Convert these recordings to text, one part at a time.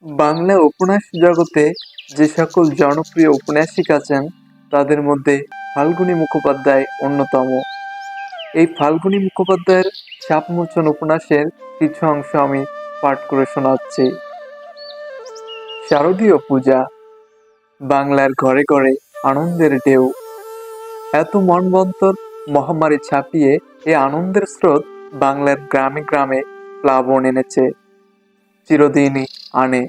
বাংলা উপন্যাস জগতে যে সকল জনপ্রিয় ঔপন্যাসিক আছেন তাদের মধ্যে ফাল্গুনী মুখোপাধ্যায় অন্যতম। এই ফাল্গুনী মুখোপাধ্যায়ের সাপমোচন উপন্যাসের কিছু অংশ আমি পাঠ করে শোনাচ্ছি। শারদীয় পূজা। বাংলার ঘরে ঘরে আনন্দের ঢেউ। এত মনবন্তর মহামারী ছাপিয়ে এই আনন্দের স্রোত বাংলার গ্রামে গ্রামে প্লাবন এনেছে, চিরদিনই আনে।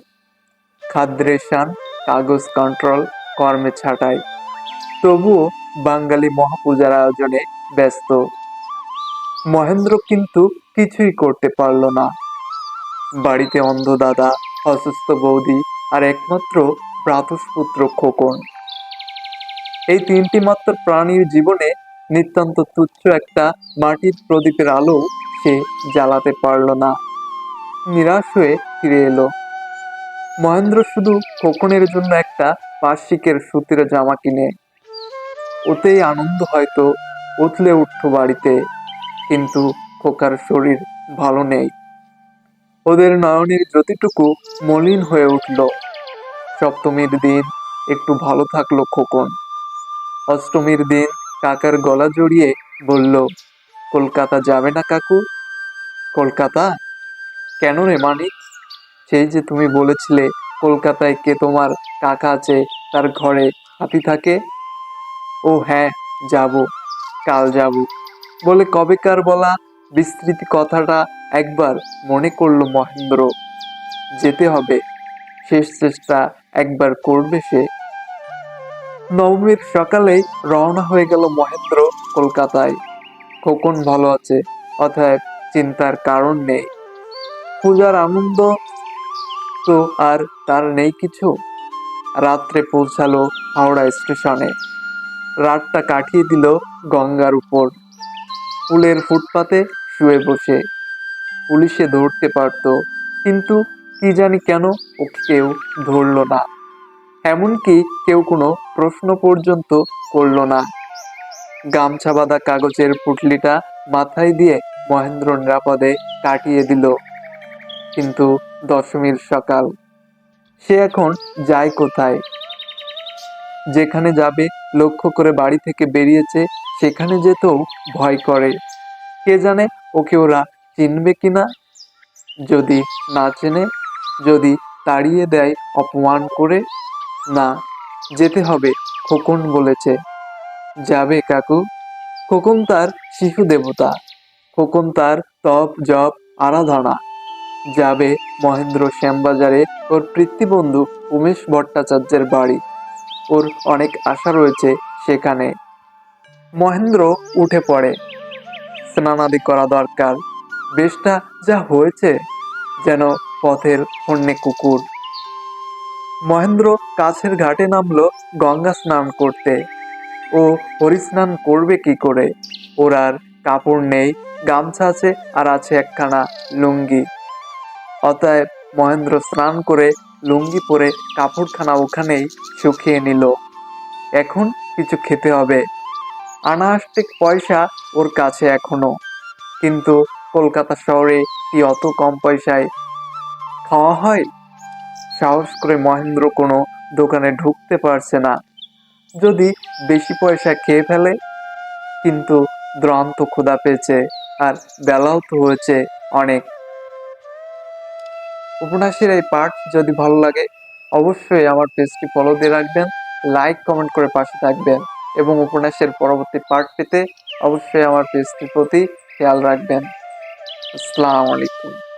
খাদ্রেশন, কাগজ কন্ট্রোল, কর্মে ছাঁটাই, তবুও বাঙালি মহাপূজার আয়োজনে ব্যস্ত। মহেন্দ্র কিন্তু কিছুই করতে পারল না। বাড়িতে অন্ধ দাদা, অসুস্থ বৌদি আর একমাত্র ভ্রাতুষ্পুত্র খোকন। এই তিনটি মাত্র প্রাণীর জীবনে নিতান্ত তুচ্ছ একটা মাটির প্রদীপের আলো সে জ্বালাতে পারল না। নিরাশ হয়ে ফিরে এলো। মহেন্দ্র শুধু খোকনের জন্য একটা পার্শ্বিকের সুতির জামা কিনে। ওতেই আনন্দ হয়তো উথলে উঠত বাড়িতে, কিন্তু খোকার শরীর ভালো নেই। ওদের নয়নের জ্যোতিটুকু মলিন হয়ে উঠল। সপ্তমীর দিন একটু ভালো থাকলো খোকন। অষ্টমীর দিন কাকার গলা জড়িয়ে বলল, কলকাতা যাবে না কাকু? কলকাতা? কেন রে মানিক? সেই যে তুমি বলেছিলে কলকাতায় কে তোমার কাকা আছে, তার ঘরে হাতি থাকে। ও হ্যাঁ, যাব, কাল যাব বলে কবেকার বলা বিস্তৃতি কথাটা একবার মনে করলো মহেন্দ্র। যেতে হবে, শেষ চেষ্টা একবার করবে সে। নবমীর সকালেই রওনা হয়ে গেল মহেন্দ্র কলকাতায়। খোকন ভালো আছে, অতএব চিন্তার কারণ নেই। পূজার আনন্দ তো আর তার নেই কিছু। রাত্রে পৌঁছালো হাওড়া স্টেশনে। রাতটা কাটিয়ে দিল গঙ্গার উপর, পুলের ফুটপাতে শুয়ে বসে। পুলিশে ধরতে পারত, কিন্তু কি জানি কেন ওকে কেউ ধরল না। এমনকি কেউ কোনো প্রশ্ন পর্যন্ত করল না। গামছা বাঁধা কাগজের পুটলিটা মাথায় দিয়ে মহেন্দ্র নিরাপদে কাটিয়ে দিল। কিন্তু দশমীর সকাল, সে এখন যায় কোথায়? যেখানে যাবে লক্ষ্য করে বাড়ি থেকে বেরিয়েছে, সেখানে যেতেও ভয় করে। কে জানে ওকে ওরা চিনবে কিনা। যদি না চেনে, যদি তাড়িয়ে দেয় অপমান করে। না, যেতে হবে, খোকন বলেছে। যাবে কাকু? খোকন তার শিশু দেবতা, খোকন তার তপ জপ আরাধনা। যাবে মহেন্দ্র শ্যামবাজারে ওর পিতৃবন্ধু উমেশ ভট্টাচার্যের বাড়ি। ওর অনেক আশা রয়েছে সেখানে। মহেন্দ্র উঠে পড়ে। স্নানাদি করা দরকার। বেশটা যা হয়েছে, যেন পথের হন্যে কুকুর। মহেন্দ্র কাছের ঘাটে নামলো গঙ্গা স্নান করতে। ও হরিস্নান করবে কি করে? ওর আর কাপড় নেই, গামছা আছে আর আছে একখানা লুঙ্গি। অতএব মহেন্দ্র স্নান করে লুঙ্গি পরে কাপড়খানা ওখানেই শুকিয়ে নিল। এখন কিছু খেতে হবে। আনা আষ্টেক পয়সা ওর কাছে এখনো, কিন্তু কলকাতা শহরে কি অত কম পয়সায় খাওয়া হয়? সাহস করে মহেন্দ্র কোনো দোকানে ঢুকতে পারছে না, যদি বেশি পয়সা খেয়ে ফেলে। কিন্তু দ্রন্ত ক্ষুধা পেয়েছে, আর বেলাও তো হয়েছে অনেক। উপন্যাসের এই পাঠ যদি ভালো লাগে অবশ্যই আমার পেজটি ফলো দিয়ে রাখবেন, লাইক কমেন্ট করে পাশে থাকবেন, এবং উপন্যাসের পরবর্তী পার্ট পেতে অবশ্যই আমার পেজটির প্রতি খেয়াল রাখবেন। আসসালামু আলাইকুম।